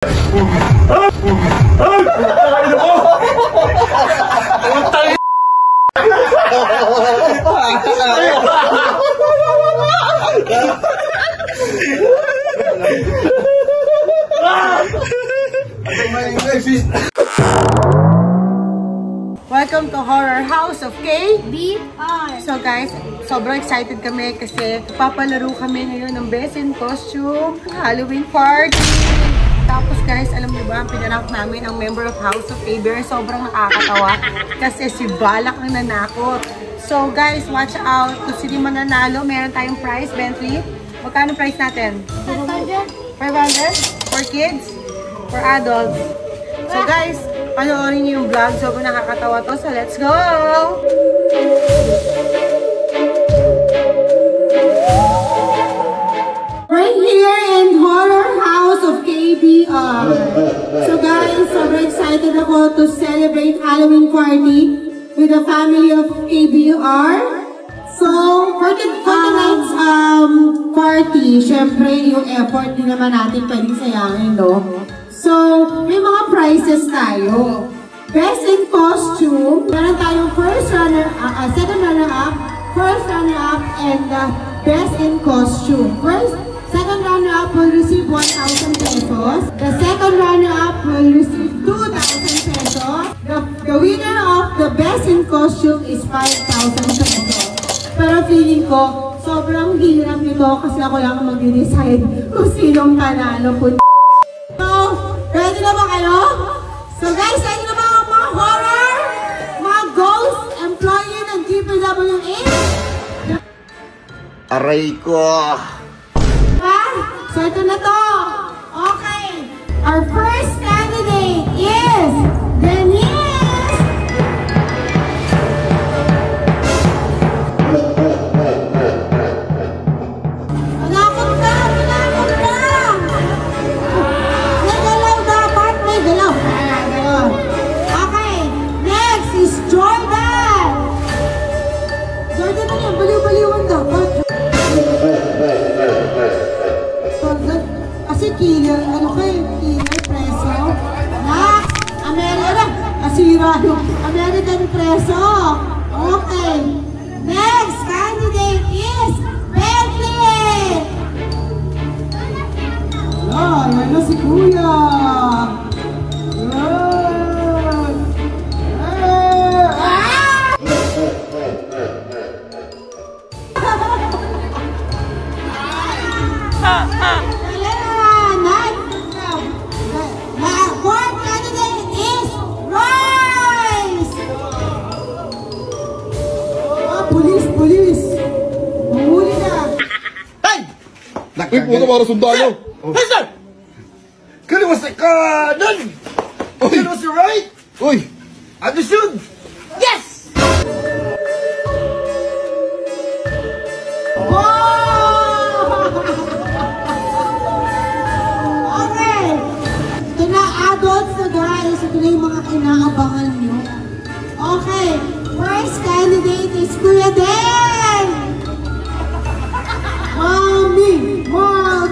Welcome to Horror House of KBR. So guys, sobrang excited kami kasi papalaro kami ngayon ng Best in Costume Halloween Party. Tapos guys, alam niyo ba, ang pinanak namin ang member of House of KBR. Sobrang nakakatawa kasi si Balak ang nanakot. So guys, watch out. Kung sino mananalo, meron tayong prize, Bentley. Magkano price natin? 500? For kids? For adults? So guys, panoorin niyo yung vlog. Sobrang nakakatawa to. So let's go! Right here in Horror House of KBR. So guys, sobrang excited ako to celebrate Halloween party with the family of KBR. So, for tonight's party, syempre yung effort din naman natin pwedeng sayangin, no? So, may mga prizes tayo. Best in Costume, meron tayong second runner-up, first runner-up, and Best in Costume. Second runner-up will receive 1,000 pesos. The second runner-up will receive 2,000 pesos. The winner of the Best in Costume is 5,000 pesos. Pero feeling ko, sobrang hirap nito kasi ako lang mag-decide kung sinong panalo po. So, ready na ba kayo? So guys, ready na ba ang mga horror? Mga ghost employee ng DPWH? Aray ko! So ito na to. Okay. Our first candidate is Denise! Killer, preso. Next, American preso. Okay. Next candidate is Bentley. Yan na si Kuya. Police! Mahuli na! Hey! Uy, puto para sundalo! Hey, sir! Kaliwas sa kanan! Kaliwas sa right! Uy! Understood! Yes! Okay! Ito na, adults na guys. Ito na yung mga kinaabangan nyo. Okay! First candidate is Kuya Den! Mommy! Oh!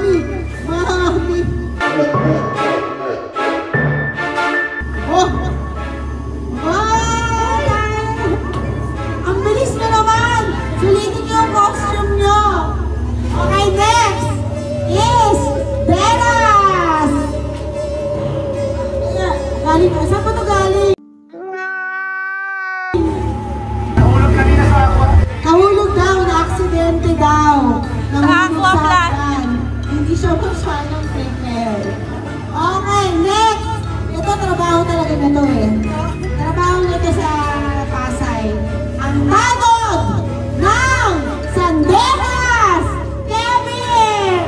Ang bilis na naman! Sulitin niyo yung costume niyo! Okay, next is Beras! Galing ka. Saan pa ito galing? Nahulog daw, na-aksidente daw. Nahulog sa akin. Hindi siya masyadong prepare. Okay, next. Ito, trabaho talaga na ito eh. Trabaho nito sa Pasay. Ang tanod ng Sandejas! Kevin!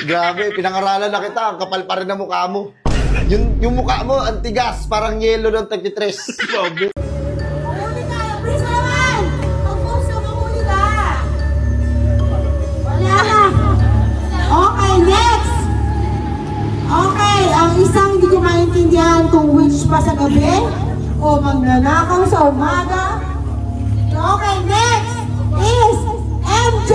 Grabe, pinangaralan na kita. Ang kapal pa rin ang mukha mo. Yung mukha mo, antigas. Parang yelo ng 33. Grabe. Okay, next! Okay, ang isang hindi ko maintindihan kung which pa sa gabi o magnanakaw sa umaga. Okay, next is MJ!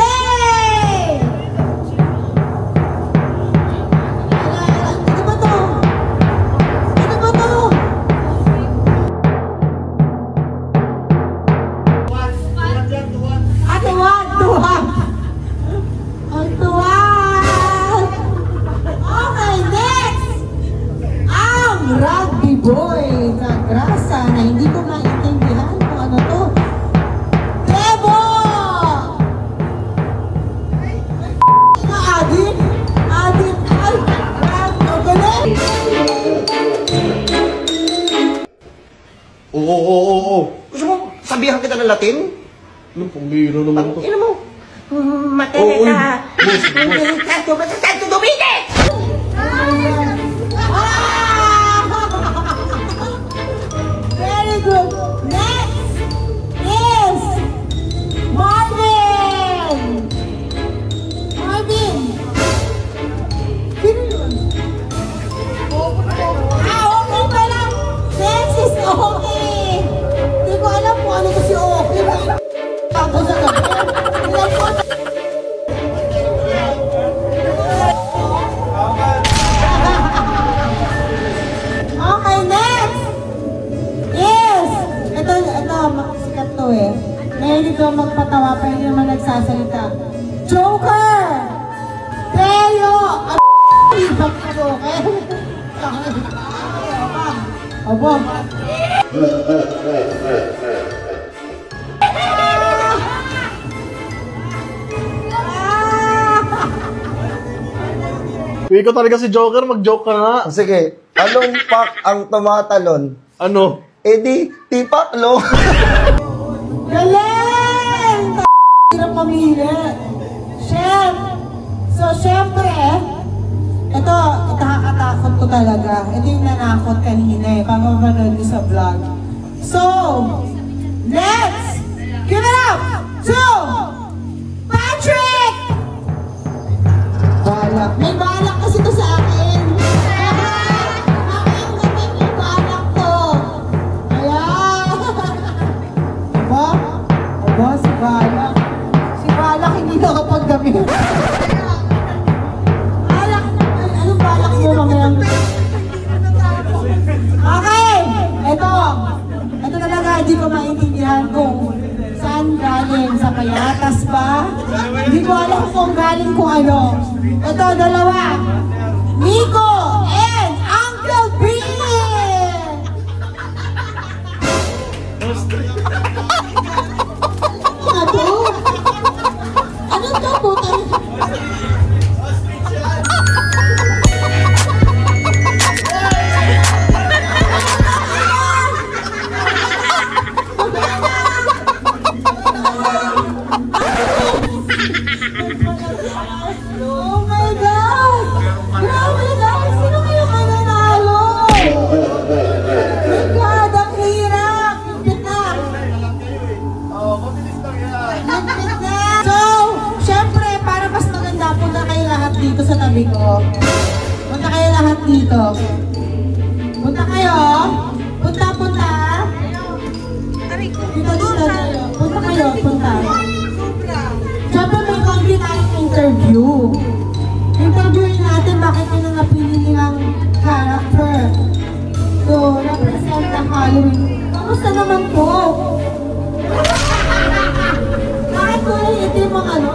Latin? Ano, pambiro naman to. Ina mo. Matereka. Santo Dominguez! Very good. Next is Marvin. Marvin. Sino yun? Okay pa lang. Next is okay. Hindi ko alam kung ano to si okay. Ako sa gabi. Okay, next is, ito, sikat to eh. Mahilig ko magpatawa pa yun naman nagsasalita. Joker! Teo! Ibang Joker! Abo. Hindi ko talaga si Joker, mag-joke ka nga. Sige, anong pak ang tumatalon? Ano? Eh di, tipaklo. Galing! Hirap mamili. Chef! So, syempre, ito, nakakatakot ko talaga. Ito yung nanakot kanina eh, pamamanood ko sa vlog. So, let's give it up to Patrick! Balak. May balak kasi to sa akin. Aking may balak to. Ayan. Aba? Aba, si Balak. Si Balak hindi nakapagdamit. Balak. Anong balak mo mamayang? Okay. Ito. Ito talaga, hindi ko maintindihan kung saan galing. Sa Payatas ba? Hindi ko alam kung galing kung ano. Ito, dalawa. Nico and Uncle B! Ano to? Ano to, putang? Oh my God! Grabe guys! Sino kayo mananalo? My God! Ang hirap! Higpit na! Higpit na! So, syempre, para mas maganda, punta kayo lahat dito sa tabi ko. Punta kayo lahat dito. Punta kayo. Punta. Dito kayo. Punta kayo. Siyempre, may konti tayong interview. Interviewin natin bakit yun ang napili nilang character. So, represent the Halloween. Kamusta naman po? Bakit ko itim ang ano?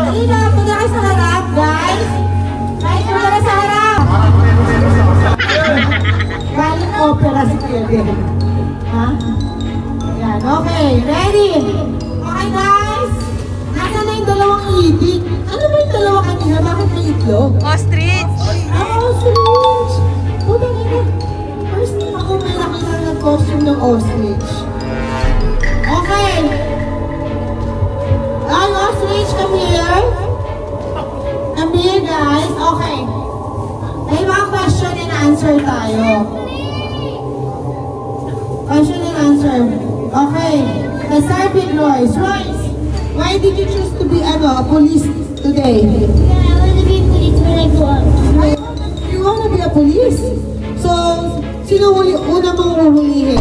Halina, punta kayo sa harap, guys. Guys, punta kayo sa harap. Galing opera si Kuya Ben. Ha? Yan, okay. Ready? Okay, guys. Nasaan na yung dalawang itik? Ano ba yung dalawa kanina? Bakit may itlog? Ostrich! Ostrich! Putang ina. First time ako may nakita ng costume ng ostrich. Okay. Ang ostrich, come here. Come here, guys. Okay. May mga question and answer tayo. Question and answer. Okay. Let's start with Royce. Royce, why did you choose to be a police today? I want to be police when I grow up. You wanna be a police? So, sino una mong huhulihin?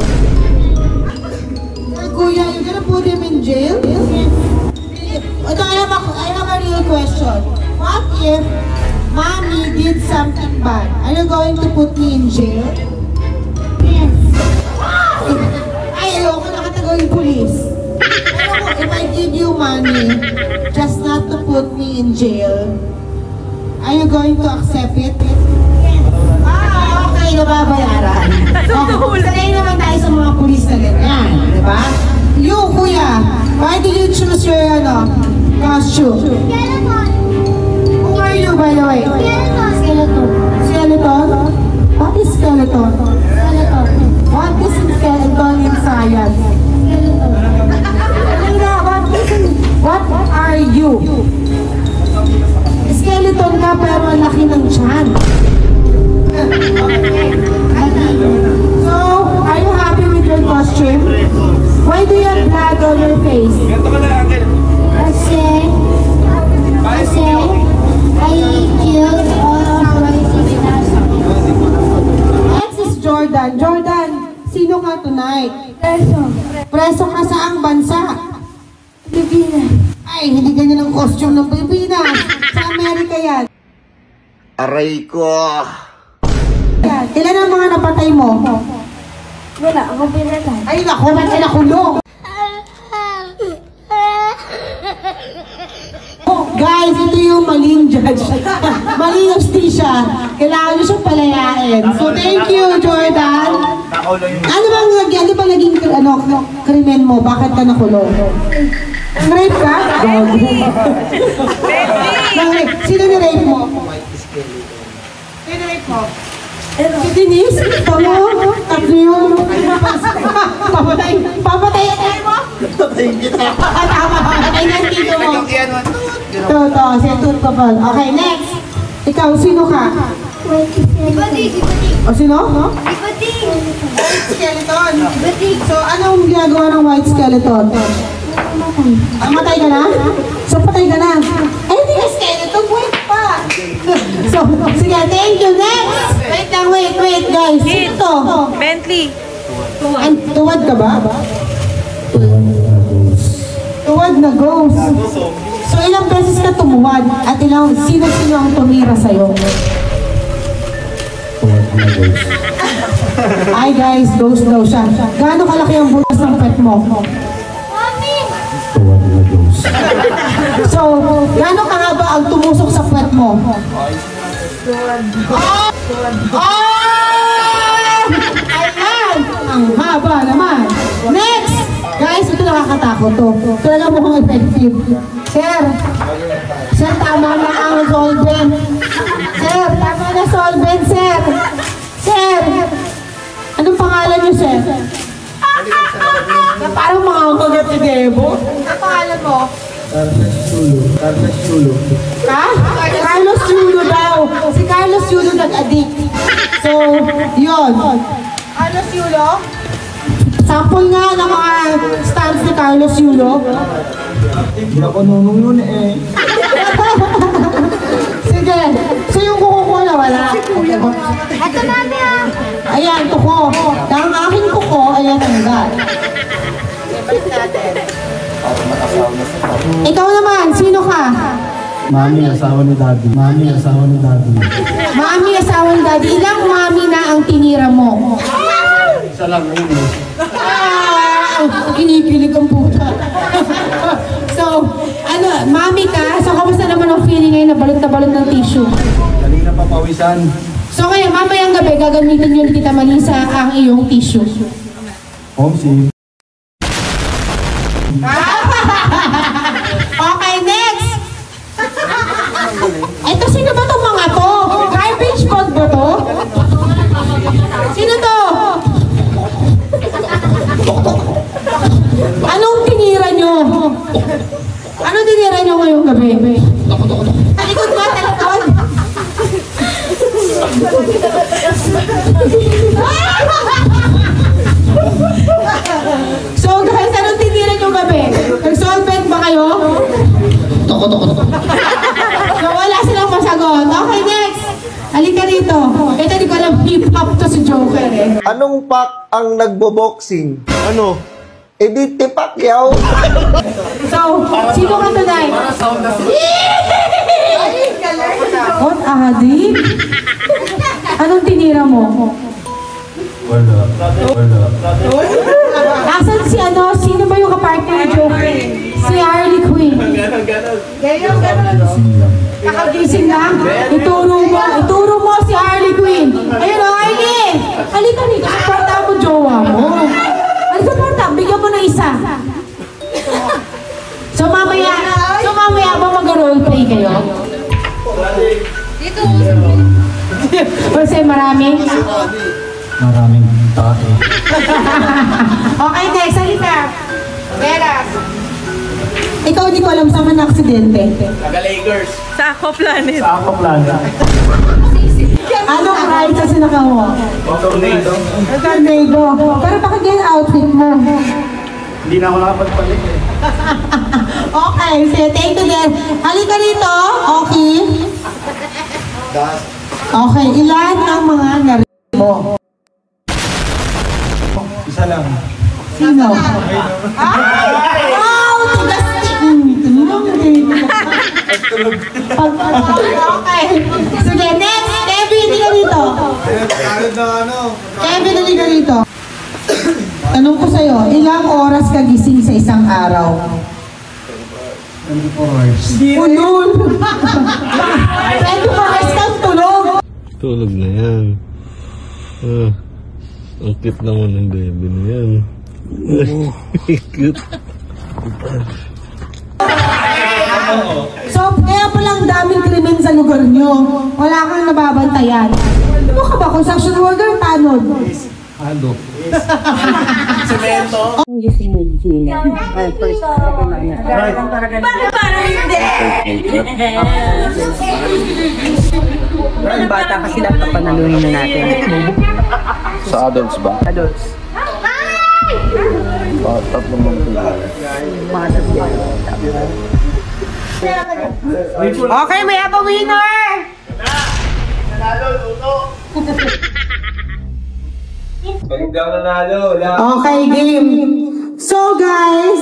Or kuya, you're gonna put him in jail? Yes. Ito, I have a real question. What if mommy did something bad? Are you going to put me in jail? Yes. Ay, ayoko nakatago yung police. Pero if I give you money just not to put me in jail, are you going to accept it? Yes. Okay, nababayaran. Okay, sanay naman tayo sa mga pulis na ganyan, di ba? You, kuya, why did you choose your, costume? Skeleton. Who are you, by the way? Skeleton. Skeleton? What is skeleton? Skeleton. siya pero ang laki ng tiyan. So, are you happy with your costume? Why do you have blood on your face? Kasi I killed all of my sisters. Next is Jordan. Jordan, sino ka tonight? Preso ka saang bansa? Pilipinas. Ay, hindi ganyan ang costume ng Pilipinas. Sa Amerika yan. Aray ko. Ilan ang mga napatay mo? Wala, ako pinatay. Ay, naku, ba't ka nakulong? Oh, guys, ito yung maling judge. Maling hostisya. Kailangan nyo siyang palayain. So, thank you, Jordan. Ano ba naging krimen mo? Bakit ka nakulong? Rape ka? Sino ni-rape mo? Sino rape mo? Si Denise? Tama? Tatlo yun. Papatay mo? Tatayin kita. Tama, papatay ng tito mo. Ito, si Tut ko pa. Okay, next. Ikaw, sino ka? Ibatig. O, sino? Ibatig. White skeleton. Ibatig. So, anong ginagawa ng white skeleton? Matay ka na? So, patay ka na? Ay, hindi ka skeleton. Wait pa. So, sige, thank you. Next. Wait, guys. Sino to? Bentley. Tuwad ka ba? Tuwad na ghost. So, ilang beses ka tumuwad at sino-sino ang tumira sa'yo? Ay guys, ghost daw siya. Gaano kalaki ang butas ng pet mo? Mami! So, gaano kahaba ang tumusok sa pet mo? Ayan! Ang haba naman. Next! Guys, ito nakakatakot to. Talaga mukhang effective. Sir, tama na ang solvent. Sir, tama na solvent, sir. Sir, anong pangalan niyo, sir? Na parang mga kagat ni Debo. Anong pangalan mo? Carlos Chulo. Ka? Carlos Yulo daw. Si Carlos Yulo nag-addict. So, yun. Carlos Yulo? Sample nga ng mga stunts ni Carlos Yulo. Hindi ako nunong nun eh. Sige. So, yung kuko ko na wala. Ito mami ah! Ayan, kuko. Ang aking kuko, ayan ang gat. Ikaw naman, sino ka? Mami, asawa ni Daddy. Mami, asawa ni Daddy. Mami, asawa ni Daddy. Ilang mami na ang tinira mo? Isa lang yun eh. Kinikilig ang puta. So, mami ka? So, kamusta naman ang feeling ngayon na balot ng tissue? Galing na papawisan. So, kaya mamayang gabi, gagamitin yun kita Malisa ang iyong tissue. Homsi. Okay, next! Ito, sino ba itong mga to? Garbage bag ba to? Sino to? Anong tinira nyo? Anong tinira nyo ngayong gabi? Talikod ba? Talikod? So guys, anong tinira nyo gabi? Nag-solvent ba kayo? So wala silang masagot. Okay, next! Halika rito. Ito, di ko alam, hip-hop to si Joker eh. Anong pak ang nagbo-boxing? Ano? Edith Pacquiao. So, sino ka tonight? What, Adi? Anong tinira mo? Wala. Nasaan si sino ba yung kapartner ni Joker? Si Harley Quinn. Nakagising lang. Ituro mo si Harley Quinn. Ayun o, Harley! Halika nito, supporta mo jowa mo. Supporta, bigyan mo na isa. So mamaya ba mag-roleplay kayo? Dito! Kasi maraming tae. Okay, next. Halika. Vera. Ikaw, di ko alam saan man na aksidente. Taga-Lakers. Sa Aqua Planet. Sa Aqua Planet. Anong prize sa sinaka mo? Tornado. Tornado. Pero bakit yung outfit mo? Hindi na ako nakapagpalit eh. Okay, so thank you din. Halika dito, okay? Okay, ilan ang mga narinig mo? Isa lang. Sino? Wow! Tulong din. Okay. Sige, next. Kevin, hindi ka dito. Kevin, hindi ka dito. Tanong ko sa'yo, ilang oras ka gising sa isang araw? 24 hours. Punol! 24 hours kang tulog! Tulog na yan. Ang cute naman ng baby na yan. Cute. So, kaya palang daming krimen sa lugar nyo. Wala kang nababantayan. Ano ka ba? Construction worker? Tanod? Halo. Bakit parang hindi? Yung bata kasi dapat panalunin na natin. Sa adults ba? Adults. Tatlong mga Okay, may have a winner! Okay, game. So guys,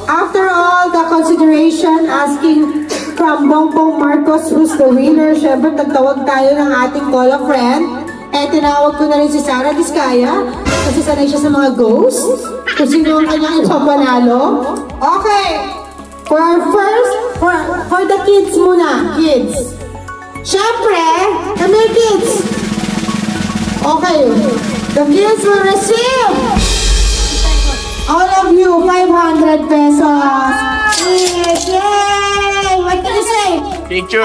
after all the consideration asking from Bongbong Marcos who's the winner, syempre nagtawag tayo ng ating call a friend. Eh, tinawag ko na rin si Sarah Diskaya kasi sanay siya sa mga ghosts. Kung sino ang kanyang panalo. Okay, for our first, for the kids muna, kids. Syempre, kami kids. Okay, the kids will receive all of you 500 pesos. Yes, yay! What can you say? Picture!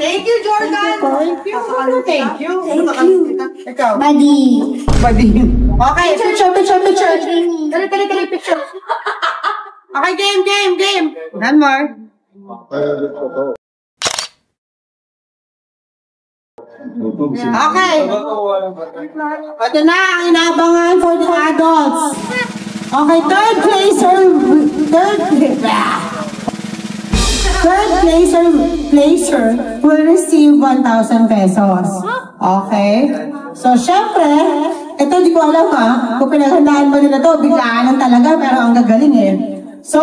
Thank you, Jordan! Thank you! Thank you! Ikaw? Buddy. Okay, picture! Dali, picture! Okay, game! One more. Okay. Ito na ang inaabangan for the adults. Okay, third placer will receive 1,000 pesos. Okay? So, syempre, ito di ko alam kung pinaghandaan mo nila to, biglaan lang talaga, pero ang gagaling eh. So,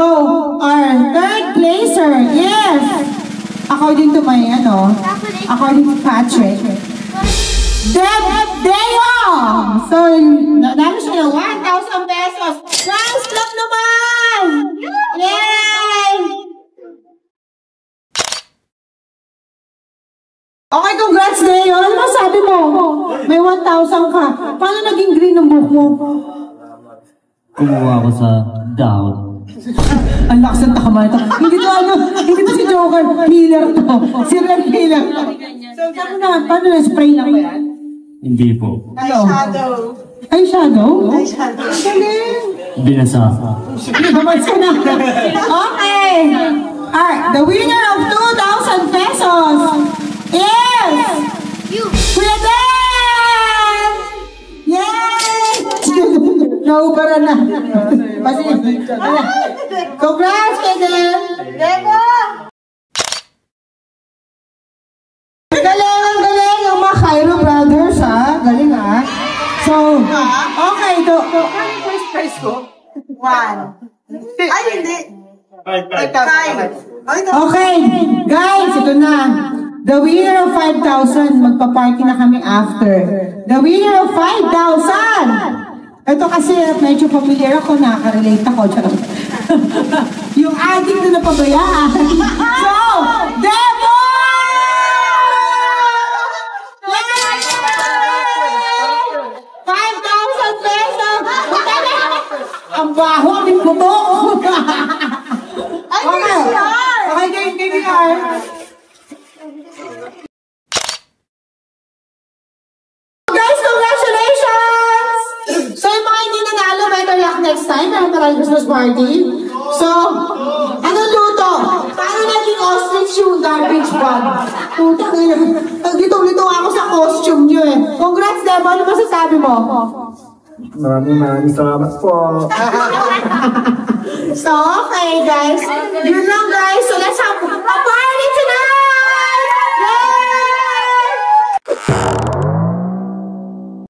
our third placer is, according to my, according to Patrick, Deo! So, nadami siya ng 1,000 pesos. Guys, clap naman! Yay! Okay, congrats, Deo. Ano masabi mo? May 1,000 ka. Paano naging green ang buhok mo? Kumuha ako sa down. Ang lakas ng takama ito. Hindi to si Joker. Healer to. Si Red Healer to. So, paano na? Spray lang ba yan? Hindi po. Eyeshadow. Eyeshadow? Ang galing. Binasa. Binasa na. Okay. Alright, the winner of 2,000 pesos is Kuya Dan! Yay! Naubaran na. Congrats, Kuya Dan! Galing ang mga Cairo brothers, ha? Galing, ha? So, okay, ano yung first prize ko? 1. Ay, hindi. 5. Okay, guys, ito na. The winner of 5,000, magpa-party na kami after. The winner of 5,000! Ito kasi medyo familiar ako, nakaka-relate ako. Yung addict na napabayaan. So, Demo! Yay! 5,000 pesos! Ang baho, ang puto! Okay, KBR. Guys, congratulations! So, yung mga hindi nanalo, better luck next time. Meron pa Christmas party. So, anong luto? SpongeBob. Putang ina. Nagdito-lito ako sa costume niyo eh. Congrats, Debo. Ano masasabi mo? Maraming salamat po. So, okay guys. Yun lang guys. So, let's have